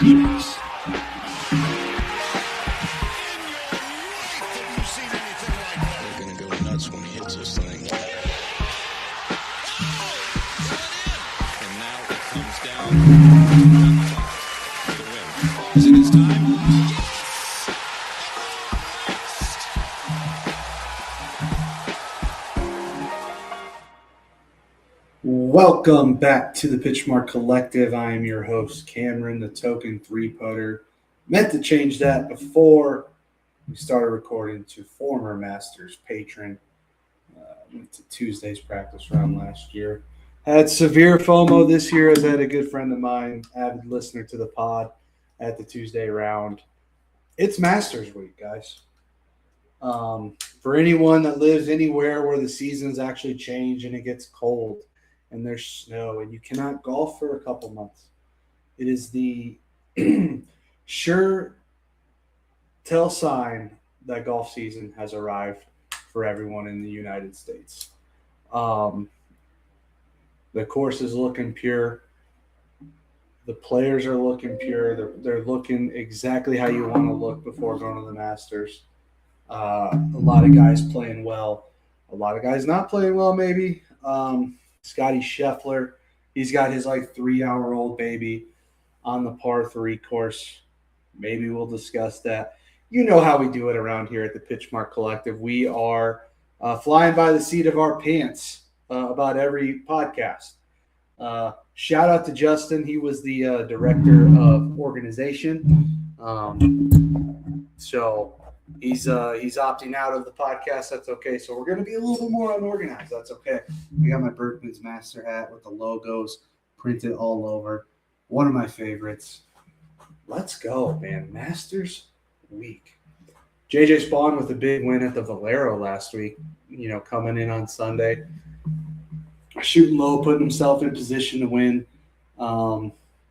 Jeez. We're going to go nuts when he hits this thing. And now it comes down to the win. Is it his time? Welcome back to the Pitchmark Collective. I am your host, Cameron, the token three-putter. Meant to change that before we started recording to former Masters patron. Went to Tuesday's practice round last year. Had severe FOMO this year as I had a good friend of mine, avid listener to the pod, at the Tuesday round. It's Masters week, guys. For anyone that lives anywhere where the seasons actually change and it gets cold, and there's snow, and you cannot golf for a couple months. It is the sure tell sign that golf season has arrived for everyone in the United States. The course is looking pure. The players are looking pure. They're looking exactly how you want to look before going to the Masters. A lot of guys playing well. A lot of guys not playing well, maybe. Scotty Scheffler, he's got his 3-hour-old baby on the par 3 course. Maybe we'll discuss that. You know how we do it around here at the Pitchmark Collective. We are flying by the seat of our pants about every podcast. Shout out to Justin. He was the director of organization. So he's opting out of the podcast. That's okay. So we're going to be a little bit more unorganized. That's okay. I got my Berkman's Master hat with the logos printed all over. One of my favorites. Let's go, man. Masters week. JJ Spawn with a big win at the Valero last week, coming in on Sunday. Shooting low, putting himself in position to win.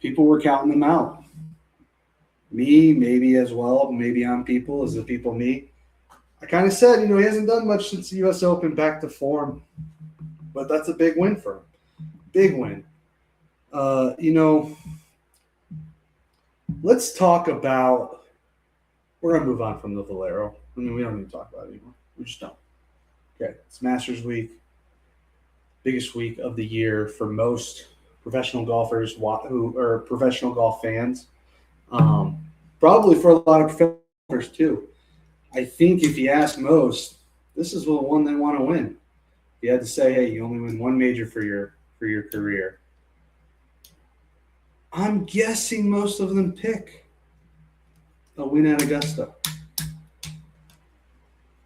People were counting him out. Me, maybe as well. Maybe I'm people. Is the people me? I kind of said, he hasn't done much since the U.S. Open, back to form. But that's a big win for him. Big win. Let's talk about – we're going to move on from the Valero. We don't need to talk about it anymore. We just don't. Okay, it's Masters Week. Biggest week of the year for most professional golfers who are professional golf fans. Probably for a lot of golfers too. I think if you ask most, this is the one they want to win. You had to say, hey, you only win one major for your career. I'm guessing most of them pick a win at Augusta.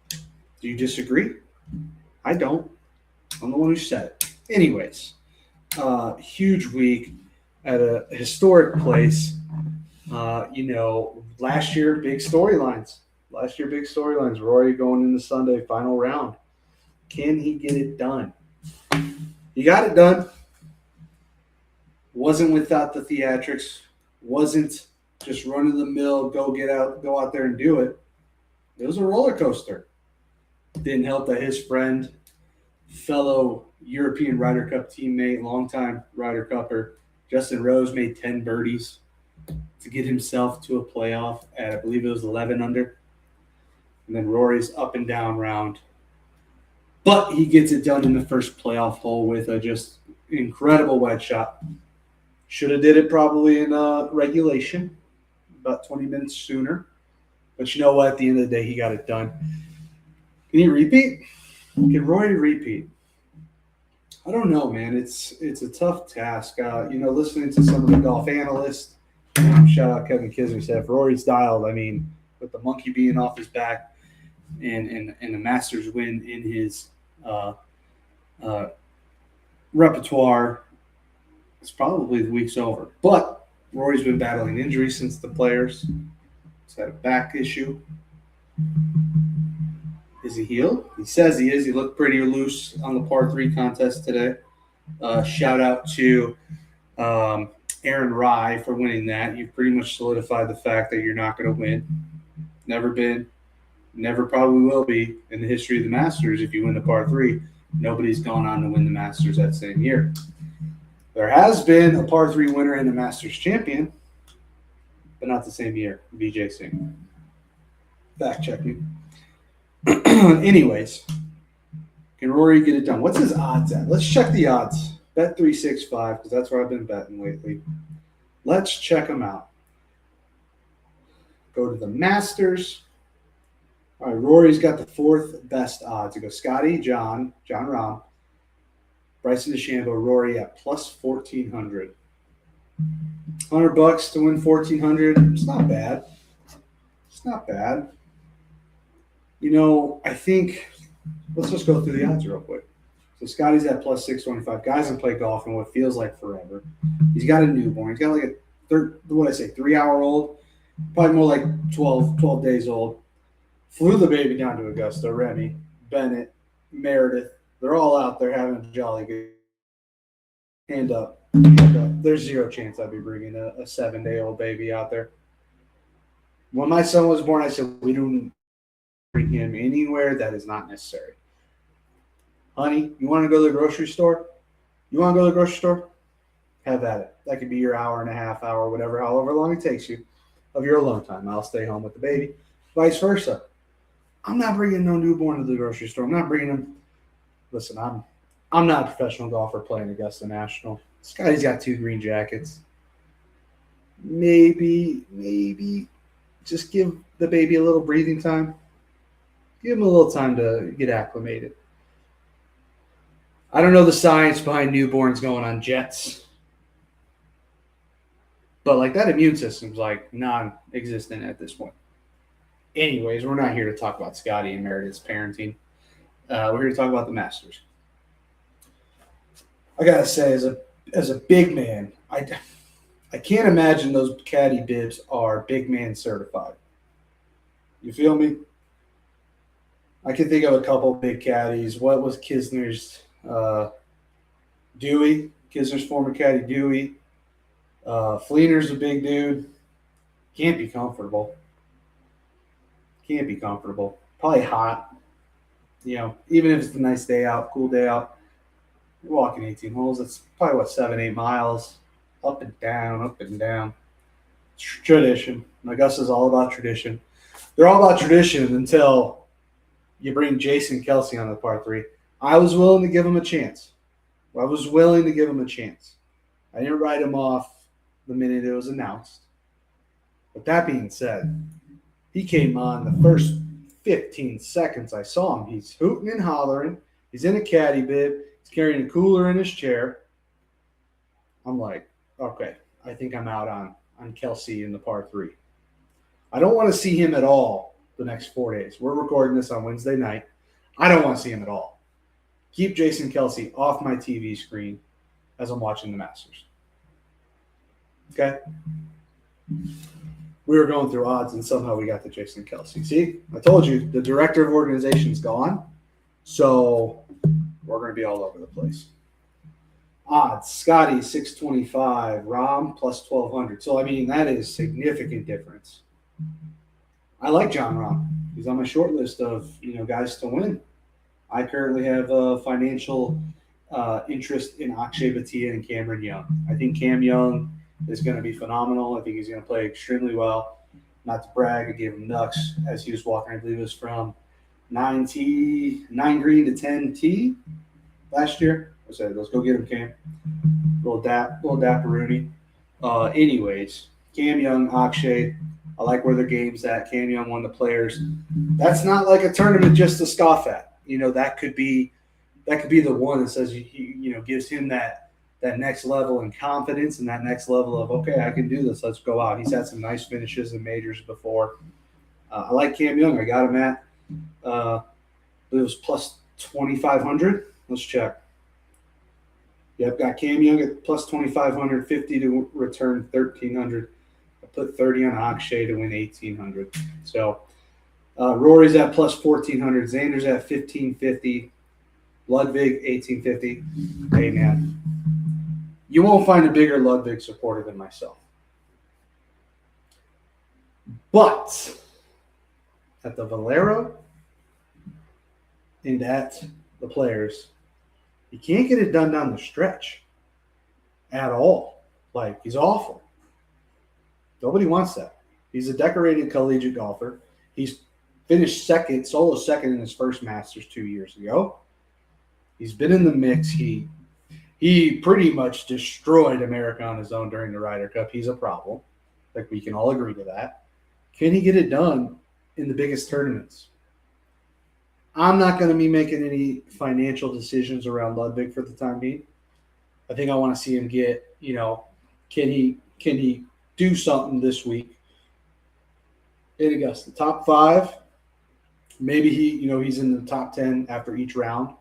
Do you disagree? I don't. I'm the one who said it. Anyways, huge week at a historic place. Last year, big storylines. Rory going into Sunday, final round. Can he get it done? He got it done. Wasn't without the theatrics. Wasn't just run of the mill, go out there and do it. It was a roller coaster. Didn't help that his friend, fellow European Ryder Cup teammate, longtime Ryder Cupper, Justin Rose, made 10 birdies to get himself to a playoff at, I believe it was 11 under. And then Rory's up and down round. But he gets it done in the first playoff hole with a just incredible wedge shot. Should have did it probably in regulation, about 20 minutes sooner. But you know what? At the end of the day, he got it done. Can he repeat? Can Rory repeat? I don't know, man. It's a tough task. Listening to some of the golf analysts, shout out Kevin Kisner, said if Rory's dialed, with the monkey being off his back and the Masters win in his repertoire, it's probably the week's over. But Rory's been battling injuries since the Players. He's had a back issue. Is he healed? He says he is. He looked pretty loose on the par 3 contest today. Shout out to Aaron Rye for winning that. You've pretty much solidified the fact that you're not going to win. Never been, never probably will be in the history of the Masters. If you win the par 3, nobody's gone on to win the Masters that same year. There has been a par 3 winner and a Masters champion. but not the same year. Vijay Singh. Fact checking. Anyways, can Rory get it done? What's his odds at? Let's check the odds. Bet 365 because that's where I've been betting lately. Let's check them out. Go to the Masters. All right, Rory's got the fourth best odds. You go Scotty, John Rahm, Bryson DeChambeau, Rory at plus 1,400. $100 to win 1,400. It's not bad. It's not bad. I think let's just go through the odds real quick. So Scotty's at plus 625. Guys have played golf in what feels like forever. He's got a newborn. He's got like a 3-hour-old, probably more like 12 days old. Flew the baby down to Augusta. Remy, Bennett, Meredith. They're all out there having a jolly good. Hand up. There's zero chance I'd be bringing a 7-day-old baby out there. When my son was born, I said, we don't bring him anywhere that is not necessary. Honey, you want to go to the grocery store? You want to go to the grocery store? Have at it. That could be your hour and a half, hour, whatever, however long it takes you of your alone time. I'll stay home with the baby. Vice versa. I'm not bringing no newborn to the grocery store. I'm not bringing him. Listen, I'm not a professional golfer playing Augusta National. Scotty's got 2 green jackets. Maybe just give the baby a little breathing time. Give him a little time to get acclimated. I don't know the science behind newborns going on jets. But like that immune system's like non-existent at this point. Anyways, we're not here to talk about Scotty and Meredith's parenting. We're here to talk about the Masters. I gotta say, as a big man, I can't imagine those caddy bibs are big man certified. You feel me? I can think of a couple big caddies. What was Kisner's Dewey? Kisner's former caddy Dewey. Fleener's a big dude. Can't be comfortable. Probably hot. Even if it's a nice day out, cool day out, you're walking 18 holes. It's probably 7-8 miles, up and down. It's tradition. Augusta's all about tradition. They're all about tradition until you bring Jason Kelsey on the par 3. I was willing to give him a chance. I didn't write him off the minute it was announced. But that being said, he came on the first 15 seconds I saw him. He's hooting and hollering. He's in a caddy bib. He's carrying a cooler in his chair. I'm like, okay, I think I'm out on Kelsey in the par 3. I don't want to see him at all the next 4 days. We're recording this on Wednesday night. I don't want to see him at all. Keep Jason Kelsey off my TV screen as I'm watching the Masters. Okay? We were going through odds, and somehow we got to Jason Kelsey. See, I told you, the director of organization's gone, so we're going to be all over the place. Odds, Scotty, 625, Rahm, plus 1,200. So, that is significant difference. I like John Rahm. He's on my short list of, guys to win. I currently have a financial interest in Akshay Bhatia and Cameron Young. I think Cam Young is going to be phenomenal. I think he's going to play extremely well. Not to brag, I gave him nucks as he was walking. I believe it was from 9 green to 10 tee last year. I said, let's go get him, Cam. Little dapperoonie. Anyways, Cam Young, Akshay. I like where their game's at. Cam Young won the Players. That's not like a tournament just to scoff at. That could be the one that says gives him that next level in confidence and that next level of, okay, I can do this. Let's go out. He's had some nice finishes in majors before. I like Cam Young. I got him at it was plus 2,500. Let's check. Yep, got Cam Young at plus 2,500, 50 to return 1,300. I put 30 on Akshay to win 1,800. So Rory's at plus 1,400. Xander's at 1,550. Ludwig, 1,850. Hey, man. You won't find a bigger Ludwig supporter than myself. But at the Valero and at the Players, he can't get it done down the stretch at all. Like, he's awful. Nobody wants that. He's a decorated collegiate golfer. He's finished solo second in his first Masters 2 years ago. He's been in the mix. He pretty much destroyed America on his own during the Ryder Cup. He's a problem. Like, we can all agree to that. Can he get it done in the biggest tournaments? I'm not going to be making any financial decisions around Ludwig for the time being. I think I want to see him get, can he do something this week in Augusta? Top 5. Maybe he's in the top 10 after each round.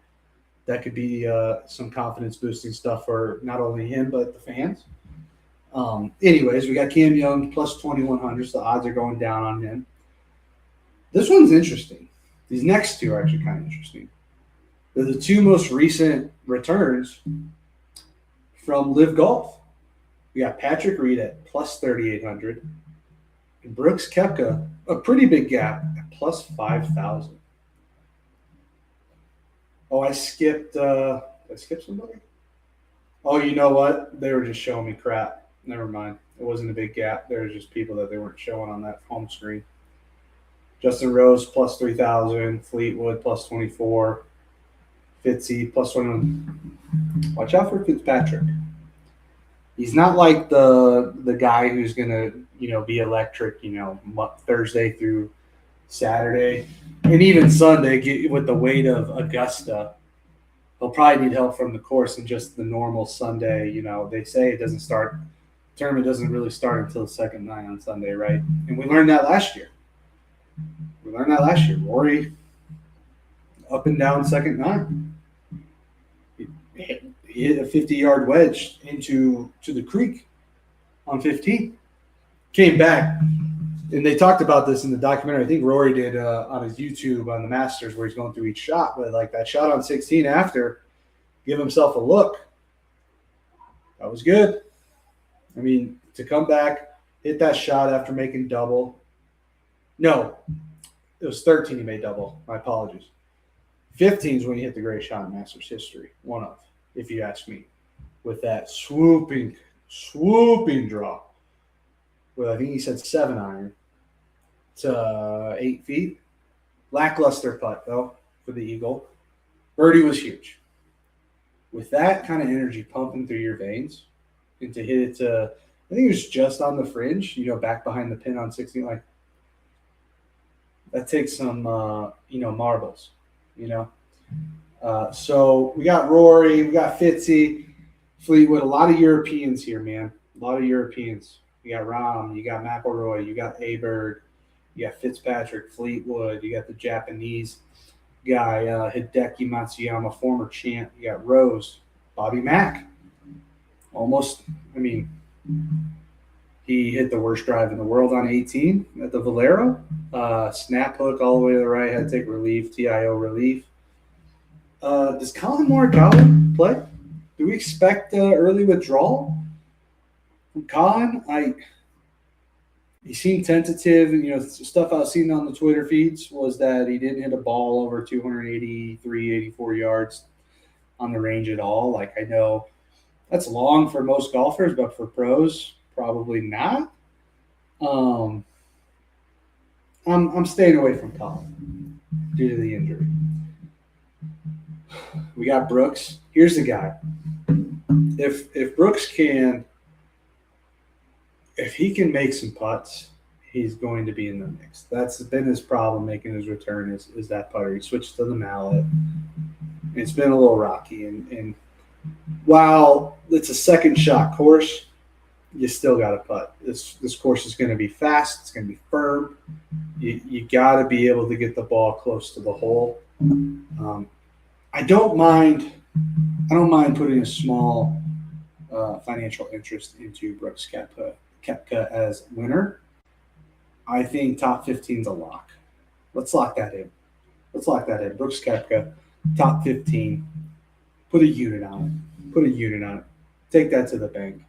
That could be some confidence boosting stuff for not only him but the fans. Anyways, we got Cam Young plus 2,100. So the odds are going down on him. This one's interesting. These next two are actually kind of interesting. They're the two most recent returns from Live Golf. We got Patrick Reed at plus 3,800 and Brooks Koepka, a pretty big gap, at plus 5,000. Oh, I skipped. Did I skip somebody? Oh, you know what? They were just showing me crap. Never mind. It wasn't a big gap. There was just people that they weren't showing on that home screen. Justin Rose plus 3,000. Fleetwood plus 24. Fitzy plus 21. Watch out for Fitzpatrick. He's not like the guy who's gonna be electric. Thursday through Saturday, and even Sunday, with the weight of Augusta, he'll probably need help from the course and just the normal Sunday. They say it doesn't start. Tournament doesn't really start until the second night on Sunday, right? And we learned that last year. Rory, up and down second nine. He hit a 50-yard wedge to the creek on 15. Came back. And they talked about this in the documentary. I think Rory did on his YouTube on the Masters, where he's going through each shot. But like that shot on 16 after, give himself a look. That was good. I mean, to come back, hit that shot after making double. No, it was 13 he made double. My apologies. 15 is when he hit the greatest shot in Masters history. One of, if you ask me. With that swooping draw. Well, I think he said 7-iron to 8 feet. Lackluster putt, though, for the Eagle. Birdie was huge. With that kind of energy pumping through your veins, and to hit it to, I think it was just on the fringe, back behind the pin on 16, like, that takes some, marbles, So we got Rory, we got Fitzy, Fleetwood, a lot of Europeans here, man. A lot of Europeans. You got Rahm, you got McIlroy, you got Aberg, you got Fitzpatrick, Fleetwood, you got the Japanese guy, Hideki Matsuyama, former champ. You got Rose, Bobby Mack. He hit the worst drive in the world on 18 at the Valero. Snap hook all the way to the right, had to take relief, TIO relief. Does Colin Morikawa play? Do we expect early withdrawal from Colin? He seemed tentative. Stuff I've seen on the Twitter feeds was that he didn't hit a ball over 283, 84 yards on the range at all. Like, I know that's long for most golfers, but for pros, probably not. I'm staying away from Colin due to the injury. We got Brooks. Here's the guy. If Brooks if he can make some putts, he's going to be in the mix. That's been his problem making his return is that putter. He switched to the mallet. It's been a little rocky. And while it's a second shot course, you still got to putt. This course is going to be fast. It's going to be firm. You got to be able to get the ball close to the hole. I don't mind putting a small financial interest into Brooks Koepka as winner. I think top 15 is a lock. Let's lock that in. Brooks Koepka, top 15. Put a unit on it. Take that to the bank.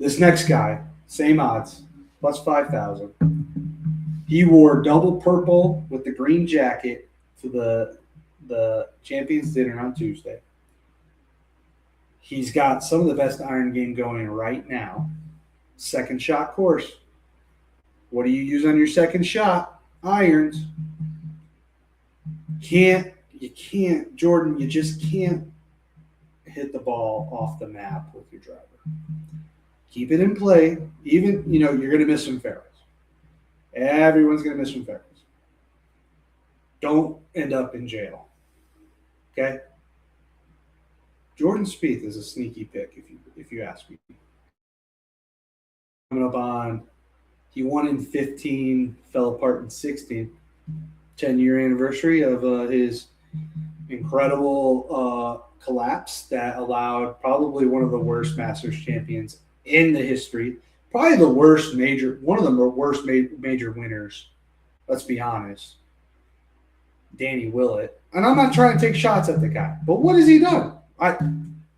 This next guy, same odds, plus 5,000. He wore double purple with the green jacket to the Champions Dinner on Tuesday. He's got some of the best iron game going right now. Second shot course. What do you use on your second shot? Irons. You can't, Jordan, you just can't hit the ball off the map with your driver. Keep it in play. Even, you're going to miss some fairways. Everyone's going to miss some fairways. Don't end up in jail. Okay? Jordan Spieth is a sneaky pick, if you ask me. Coming up on, he won in 15, fell apart in 16. 10-year anniversary of his incredible collapse that allowed probably one of the worst Masters champions in the history, probably one of the worst major winners. Let's be honest, Danny Willett. And I'm not trying to take shots at the guy, but what has he done?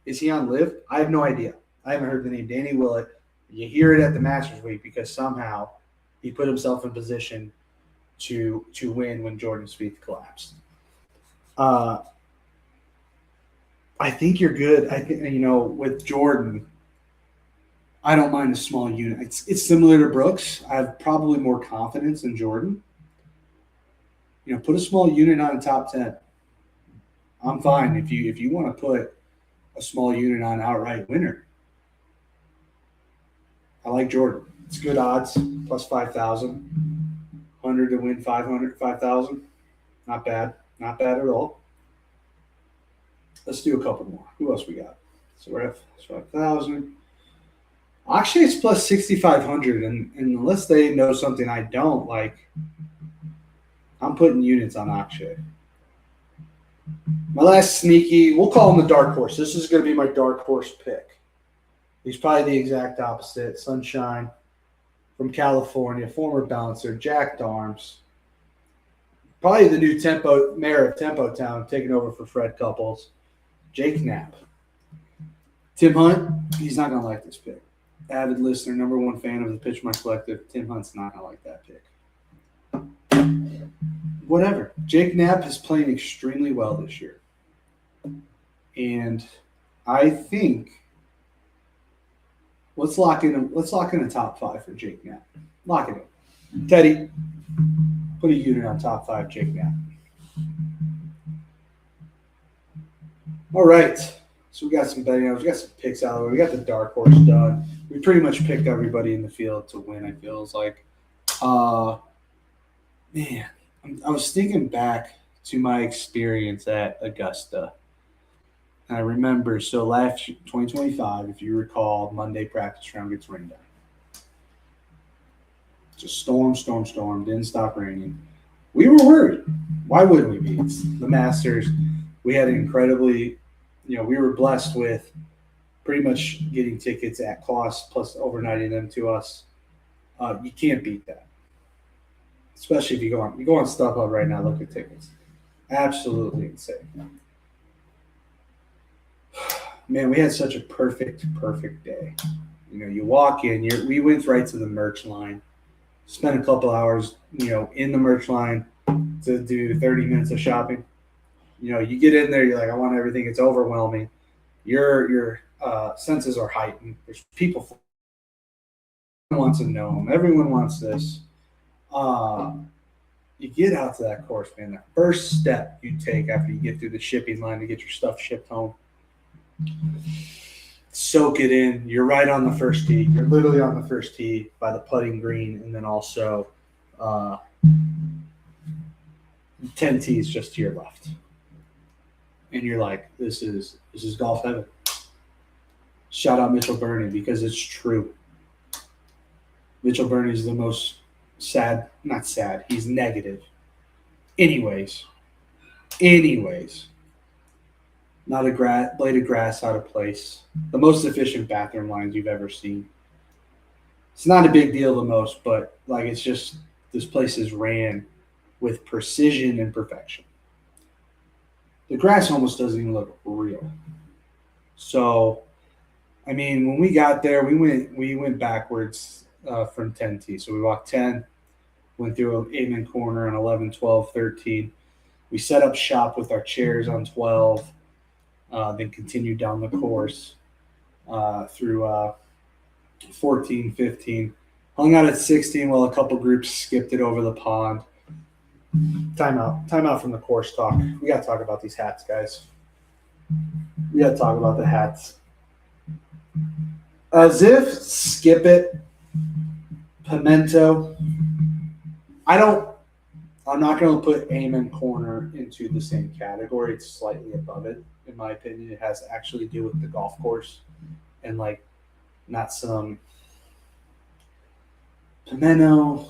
Is he on LIV? I have no idea. I haven't heard the name Danny Willett. You hear it at the Masters week because somehow he put himself in position to win when Jordan Spieth collapsed. I think you're good. I think with Jordan, I don't mind a small unit. It's similar to Brooks. I have probably more confidence in Jordan. Put a small unit on top 10. I'm fine if you want to put a small unit on outright winner. I like Jordan. It's good odds, plus 5,000. 100 to win 5,000. Not bad. Not bad at all. Let's do a couple more. Who else we got? So we're at 5,000. Actually, it's plus 6,500. And unless they know something I don't, I'm putting units on Akshay. My last sneaky, we'll call him the dark horse. This is going to be my dark horse pick. He's probably the exact opposite. Sunshine from California, former bouncer, Jack Darms. Probably the new mayor of Tempo Town, taking over for Fred Couples. Jake Knapp. Tim Hunt, he's not going to like this pick. Avid listener, number one fan of the Pitch My Collective. Tim Hunt's not going to like that pick. Whatever. Jake Knapp is playing extremely well this year. And I think let's lock in a top 5 for Jake Knapp. Lock it in. Teddy, put a unit on top 5, Jake Knapp. All right. So we got some betting. We got some picks out of the way. We got the dark horse done. We pretty much picked everybody in the field to win, I feels like. Man, I was thinking back to my experience at Augusta. And I remember, so last 2025, if you recall, Monday practice round gets rained out. Just storm, didn't stop raining. We were worried. Why wouldn't we be? It's the Masters. We had an incredibly, we were blessed with pretty much getting tickets at cost plus overnighting them to us. You can't beat that. Especially if you go on StubHub right now, look at tickets. Absolutely insane. Man, we had such a perfect day. You walk in, we went right to the merch line, spent a couple hours, in the merch line to do 30 minutes of shopping. You get in there, you're like, I want everything. It's overwhelming. Your senses are heightened. There's people. Everyone wants a gnome. Everyone wants this. You get out to that course, man. The first step you take after you get through the shipping line to get your stuff shipped home. Soak it in. You're right on the first tee. You're literally on the first tee by the putting green, and then also 10 tees just to your left. And you're like, this is golf heaven. Shout out Mitchell Burney because it's true. Mitchell Burney is the most not sad. He's negative. Anyways. Not a blade of grass out of place. The most efficient bathroom lines you've ever seen. It's not a big deal the most, but it's just this place is ran with precision and perfection. The grass almost doesn't even look real. So, when we got there, we went backwards from 10 T. So we walked 10, went through an Amen corner on 11, 12, 13. We set up shop with our chairs on 12. Then continued down the course through 14, 15. Hung out at 16 while a couple groups skipped it over the pond. Timeout. Timeout from the course talk. We got to talk about these hats, guys. We got to talk about the hats. As if Skip It, Pimento. I'm not going to put Amen Corner into the same category. It's slightly above it, in my opinion. It has to actually do with the golf course and like not some Pimento.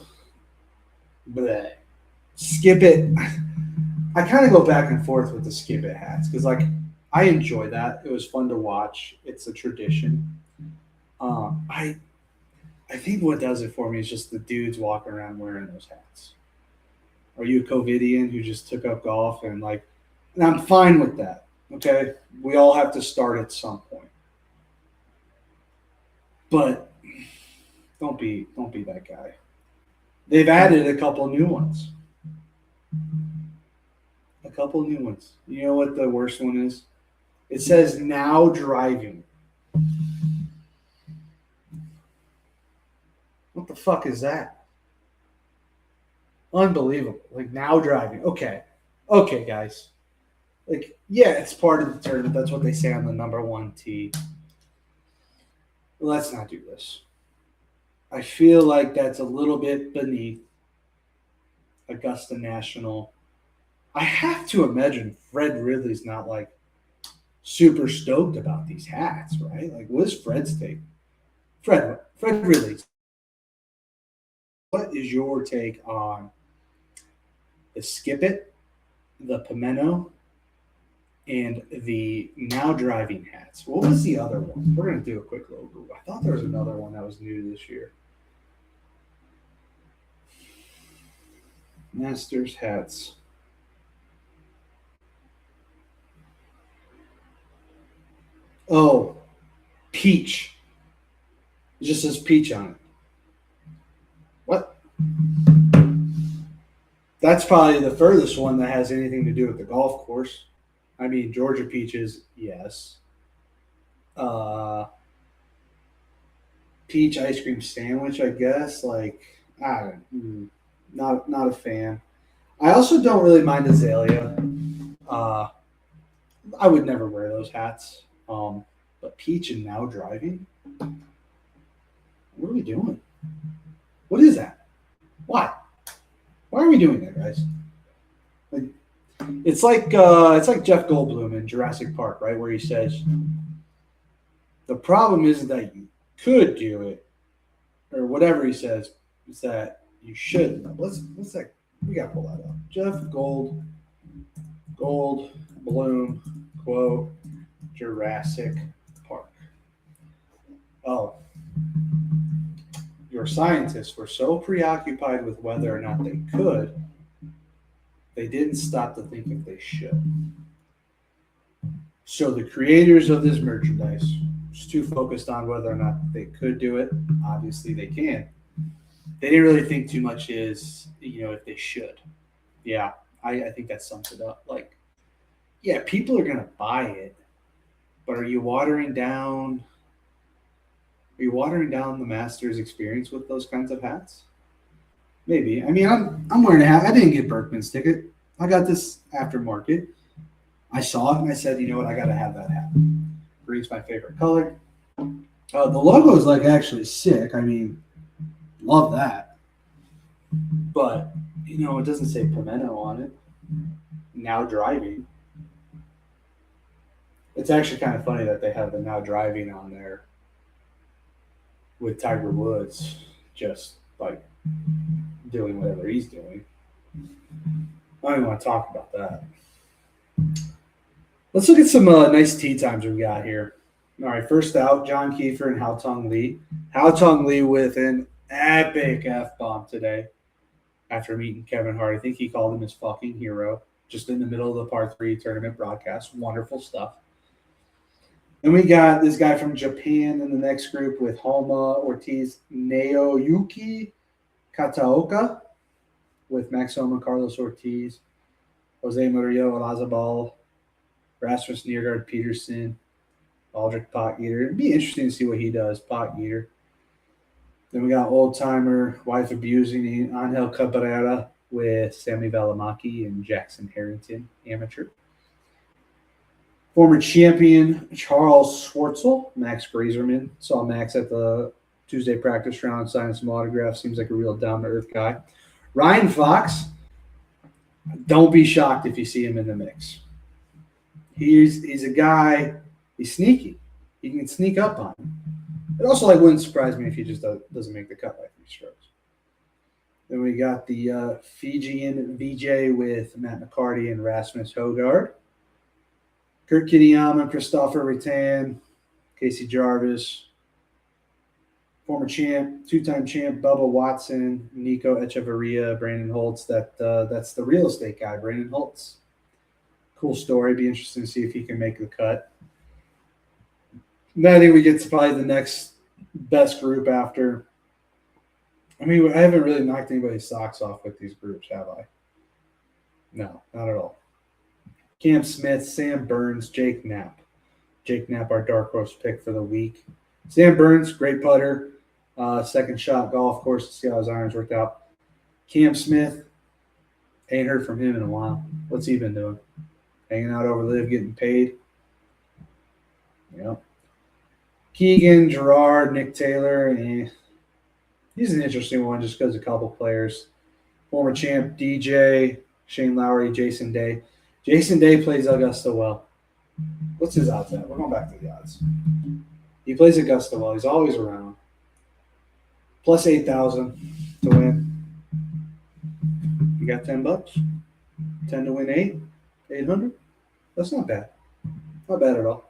Bleh. Skip It. I kind of go back and forth with the Skip It hats because like I enjoy that. It was fun to watch. It's a tradition. I think what does it for me is just the dudes walking around wearing those hats. Are you a COVIDian who just took up golf and I'm fine with that. Okay, we all have to start at some point, but don't be that guy. They've added a couple new ones. A couple new ones. You know what the worst one is? It says now driving. What the fuck is that? Unbelievable. Like now driving. Okay. Okay, guys. Like, yeah, it's part of the tournament. That's what they say on the number one tee. Let's not do this. I feel like that's a little bit beneath Augusta National. I have to imagine Fred Ridley's not like super stoked about these hats, right? Like, what is Fred's take? Fred Ridley, what is your take on the Skip It, the Pimento, and the now driving hats? What was the other one? We're going to do a quick logo. I thought there was another one that was new this year. Masters hats. Oh, peach. It just says peach on it. What? That's probably the furthest one that has anything to do with the golf course. I mean, Georgia peaches, yes. Peach ice cream sandwich, I guess. Like, I don't, not a fan. I also don't really mind azalea. Uh, I would never wear those hats. But peach and now driving. What are we doing? What is that? Why? Why are we doing that, guys? Like, it's like Jeff Goldblum in Jurassic Park, right, where he says the problem isn't that you could do it, or whatever he says. It's that you shouldn't. What's that? We gotta pull that up. Jeff Goldblum quote Jurassic Park. Oh, your scientists were so preoccupied with whether or not they could, they didn't stop to think if they should. So the creators of this merchandise was too focused on whether or not they could do it. Obviously, they can. They didn't really think too much is, if they should. Yeah, I think that sums it up. Like, yeah, people are going to buy it, but are you watering down the Masters experience with those kinds of hats? Maybe. I mean, I'm wearing a hat. I didn't get Berkman's ticket. I got this aftermarket. I saw it and I said, you know what? I got to have that hat. Green's my favorite color. The logo is actually sick. I mean, love that. But it doesn't say Pimento on it. Now driving. It's actually kind of funny that they have the now driving on there with Tiger Woods just doing whatever he's doing. I don't even want to talk about that. Let's look at some nice tee times we got here. All right, first out, John Kiefer and Hao Tong Lee. Hao Tong Lee with an epic F-bomb today after meeting Kevin Hart. I think he called him his fucking hero just in the middle of the par 3 tournament broadcast. Wonderful stuff. And we got this guy from Japan in the next group with Homa Ortiz Naoyuki Kataoka with Max Homa, Carlos Ortiz, Jose Murillo Olazabal, Rasmus Niergaard Peterson, Aldrich Pot Eater. It'd be interesting to see what he does, Pot Eater. Then we got old timer wife abusing Angel Cabrera with Sammy Valimaki and Jackson Harrington, amateur. Former champion Charles Schwartzel, Max Grazerman. Saw Max at the Tuesday practice round, signing some autographs. Seems like a real down to earth guy. Ryan Fox, don't be shocked if you see him in the mix. He's a guy, he's sneaky. He can sneak up on him. It also wouldn't surprise me if he just doesn't make the cut by 3 strokes. Then we got the Fijian VJ with Matt McCarty and Rasmus Hogard. Kurt Kitayama, Christopher Rattan, Casey Jarvis, former champ, 2-time champ Bubba Watson, Nico Echeverria, Brandon Holtz. That's the real estate guy, Brandon Holtz. Cool story. Be interesting to see if he can make the cut. Then I think we get to probably the next best group after. I mean, I haven't really knocked anybody's socks off with these groups, have I? No, not at all. Cam Smith, Sam Burns, Jake Knapp. Jake Knapp, our dark horse pick for the week. Sam Burns, great putter. Second shot golf course to see how his irons worked out. Cam Smith, ain't heard from him in a while. What's he been doing? Hanging out over Live, getting paid. Yep. Keegan, Gerard, Nick Taylor. He's an interesting one just because a couple players. Former champ DJ, Shane Lowry, Jason Day. Jason Day plays Augusta well. What's his odds at? We're going back to the odds. He plays Augusta well. He's always around. Plus 8,000 to win. You got $10. 10 to win 800. That's not bad. Not bad at all.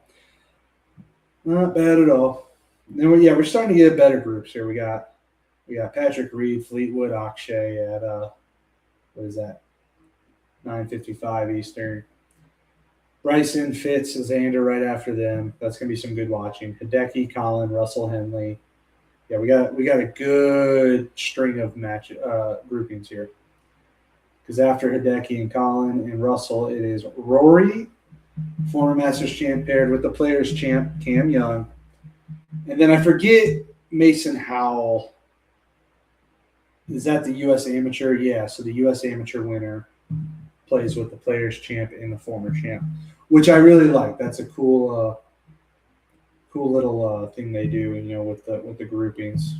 Not bad at all. Then we're starting to get better groups here. We got Patrick Reed, Fleetwood, Akshay at what is that? 9:55 Eastern. Bryson, Fitz, and Xander right after them. That's gonna be some good watching. Hideki, Colin, Russell, Henley. Yeah, we got a good string of match groupings here. Because after Hideki and Colin and Russell, it is Rory, former Masters champ, paired with the Players champ Cam Young, and then I forget Mason Howell. Is that the U.S. Amateur? Yeah, so the U.S. Amateur winner plays with the Players champ and the former champ, which I really like. That's a cool little thing they do, with the groupings.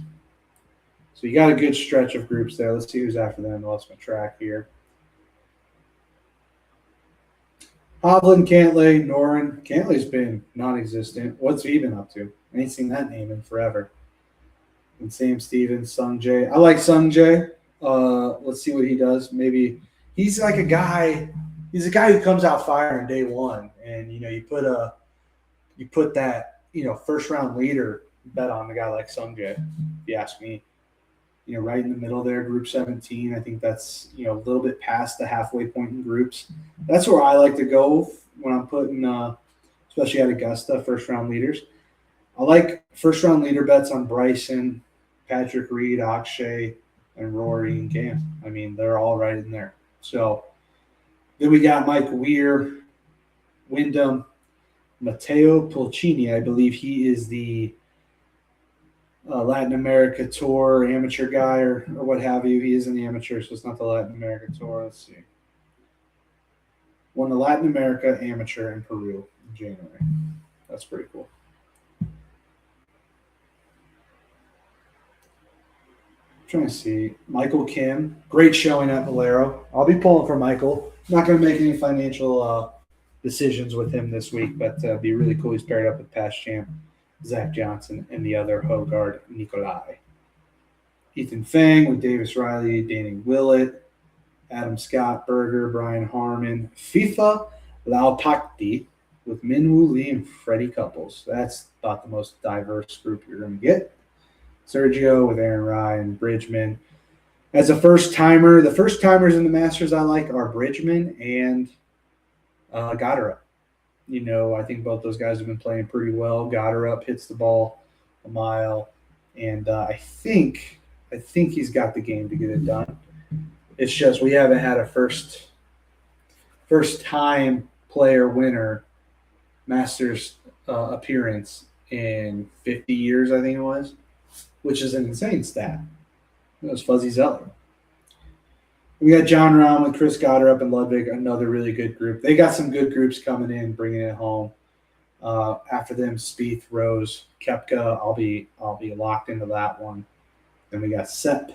So you got a good stretch of groups there. Let's see who's after them. I lost my track here. Hovland, Cantlay, Noren. Cantlay's been non-existent. What's he been up to? I ain't seen that name in forever. And Sam Stevens, Sung Jae. I like Sung Jae. Let's see what he does. Maybe he's like a guy. He's a guy who comes out firing day one, and you put that first round leader bet on a guy like Sung Jae. If you ask me, right in the middle there, Group 17. I think that's a little bit past the halfway point in groups. That's where I like to go when I'm putting, especially at Augusta, first round leaders. I like first round leader bets on Bryson, Patrick Reed, Akshay, and Rory and Cam. I mean, they're all right in there. So then we got Mike Weir, Wyndham, Matteo Pulcini. I believe he is the Latin America Tour amateur guy or what have you. He is an amateur, so it's not the Latin America Tour. Let's see. Won the Latin America Amateur in Peru in January. That's pretty cool. Trying to see. Michael Kim. Great showing at Valero. I'll be pulling for Michael. Not going to make any financial decisions with him this week, but it'd be really cool. He's paired up with past champ Zach Johnson and the other Hogard Nikolai. Ethan Fang with Davis Riley, Danny Willett, Adam Scott, Berger, Brian Harmon, FIFA Laupakti with Minwoo Lee and Freddie Couples. That's about the most diverse group you're going to get. Sergio with Aaron Ryan, Bridgman. As a first-timer, the first-timers in the Masters I like are Bridgman and Goddard. I think both those guys have been playing pretty well. Goddard hits the ball a mile, and I think he's got the game to get it done. It's just we haven't had a first-time player winner Masters appearance in 50 years, I think it was. which is an insane stat. It was Fuzzy Zeller. We got John Rahm with Chris Goddard up in Ludwig, another really good group. They got some good groups coming in, bringing it home. After them, Spieth, Rose, Kepka. I'll be locked into that one. Then we got Sepp,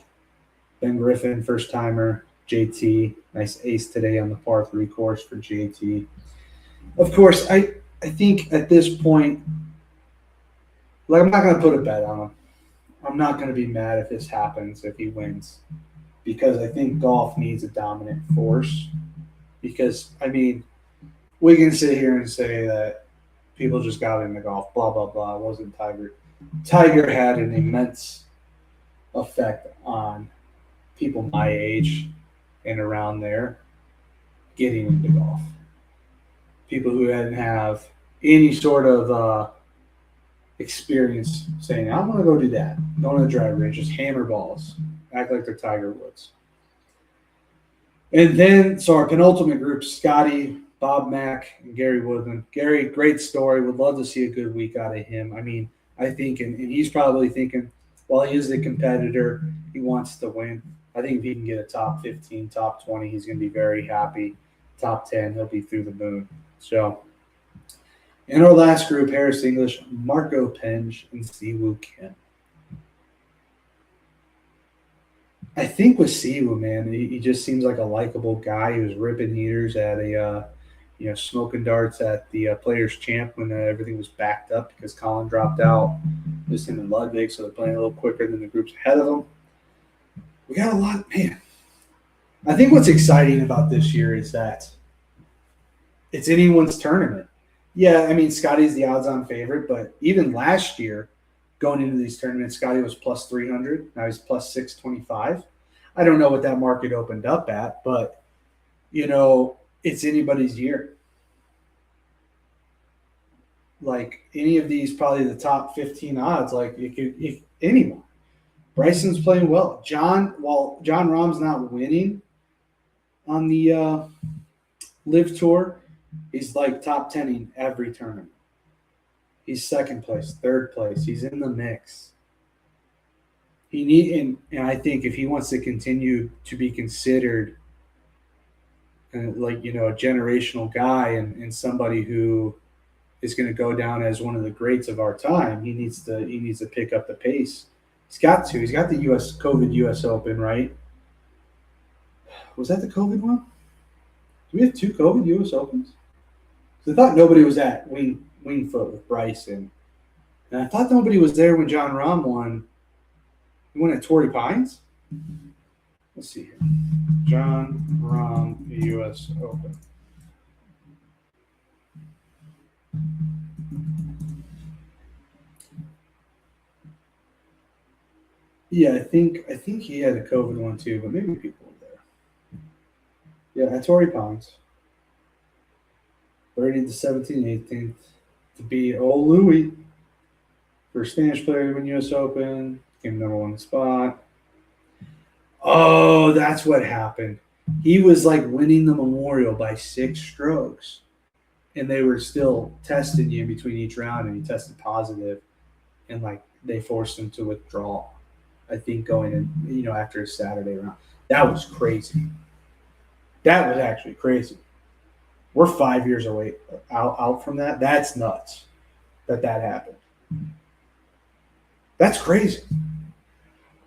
Ben Griffin, first timer, JT. Nice ace today on the par 3 course for JT. Of course, I think at this point, like, I'm not going to put a bet on him. I'm not going to be mad if this happens, if he wins, because I think golf needs a dominant force. Because, I mean, we can sit here and say that people just got into golf, blah, blah, blah. It wasn't Tiger. Tiger had an immense effect on people my age and around there getting into golf. People who didn't have any sort of experience saying, I want to go do that. Go on the driving range, just hammer balls, act like they're Tiger Woods. And then, so our penultimate group, Scotty, Bob Mack, and Gary Woodland. Gary, great story. Would love to see a good week out of him. I mean, I think, and he's probably thinking, while he is a competitor, he wants to win. I think if he can get a top 15, top 20, he's going to be very happy. Top 10, he'll be through the moon. So, in our last group, Harris English, Marco Penge, and Siwoo Kim. I think with Siwoo, man, he just seems like a likable guy. He was ripping heaters at a, smoking darts at the Players' Champ when everything was backed up because Colin dropped out. It was him and Ludwig, so they're playing a little quicker than the groups ahead of them. We got a lot, man. I think what's exciting about this year is that it's anyone's tournament. Yeah, I mean, Scotty's the odds-on favorite, but even last year, going into these tournaments, Scotty was plus 300. Now he's plus 625. I don't know what that market opened up at, but, it's anybody's year. Like, any of these, probably the top 15 odds, like, if anyone. Bryson's playing well. While John Rahm's not winning on the Live Tour, he's like top 10 in every tournament. He's second place, third place. He's in the mix. And I think if he wants to continue to be considered a generational guy and somebody who is going to go down as one of the greats of our time, he needs to pick up the pace. He's got to. He's got the COVID US Open, right? Was that the COVID one? Do we have 2 COVID US Opens? I thought nobody was at Wingfoot with Bryson. And I thought nobody was there when John Rahm won. He won at Torrey Pines? Let's see here. John Rahm, US Open. Yeah, I think he had a COVID one too, but maybe people were there. Yeah, at Torrey Pines. 30th to 17th, 18th to beat old Louis for Spanish player to win US Open. Came number 1 spot. Oh, that's what happened. He was like winning the Memorial by 6 strokes. And they were still testing you in between each round, and he tested positive, and they forced him to withdraw. I think going in, after his Saturday round. That was crazy. That was actually crazy. We're 5 years away out from that. That's nuts that happened. That's crazy.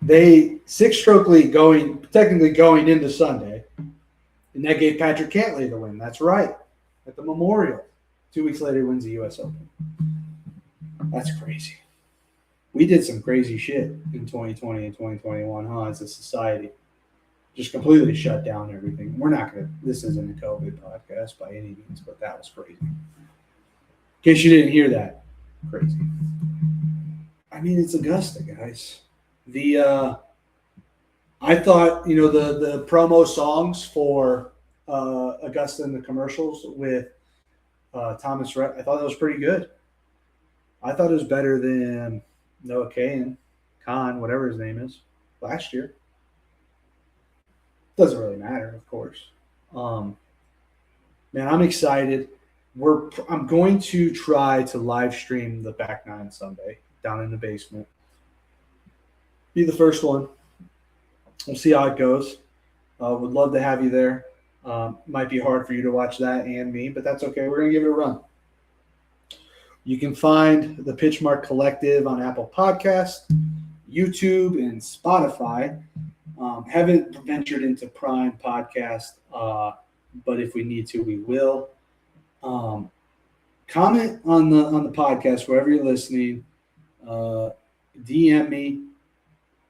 They 6-stroke lead technically going into Sunday, and that gave Patrick Cantlay the win. That's right. At the Memorial. 2 weeks later, he wins the US Open. That's crazy. We did some crazy shit in 2020 and 2021, as a society. Just completely shut down everything. This isn't a COVID podcast by any means, but that was crazy. In case you didn't hear that, crazy. I mean, it's Augusta, guys. I thought, the promo songs for Augusta and the commercials with Thomas Rhett, I thought that was pretty good. I thought it was better than Noah Kahan, whatever his name is, last year. Doesn't really matter, of course. Man, I'm excited. I'm going to try to live stream the back nine Sunday down in the basement. be the first one. We'll see how it goes. Would love to have you there. Might be hard for you to watch that and me, but that's okay. We're going to give it a run. You can find the Pitchmark Collective on Apple Podcasts, YouTube, and Spotify. Haven't ventured into Prime Podcast, but if we need to, we will. Comment on the podcast wherever you're listening. DM me.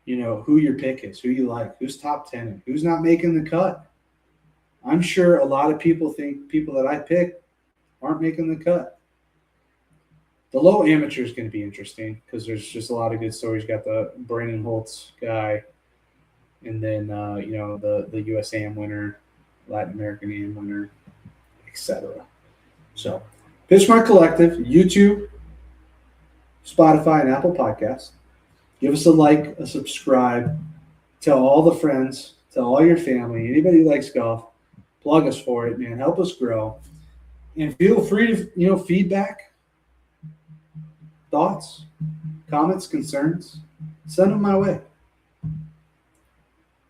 You know who your pick is, who you like, who's top 10, who's not making the cut. I'm sure a lot of people think people that I pick aren't making the cut. The low amateur is going to be interesting because there's just a lot of good stories. You got the Brandon Holtz guy, and then the USAM winner, Latin American AM winner, etc. So, Pitchmark Collective, YouTube, Spotify, and Apple Podcasts. Give us a like, a subscribe. Tell all the friends, tell all your family, anybody who likes golf, plug us for it, man. Help us grow. And feel free to, feedback, thoughts, comments, concerns, send them my way.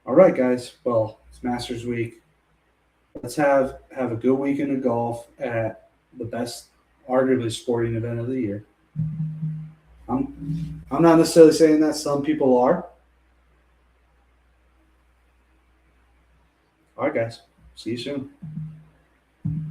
All right, guys. Well, it's Masters Week. Let's have a good weekend of golf at the best, arguably, sporting event of the year. I'm not necessarily saying that. Some people are. All right, guys. See you soon.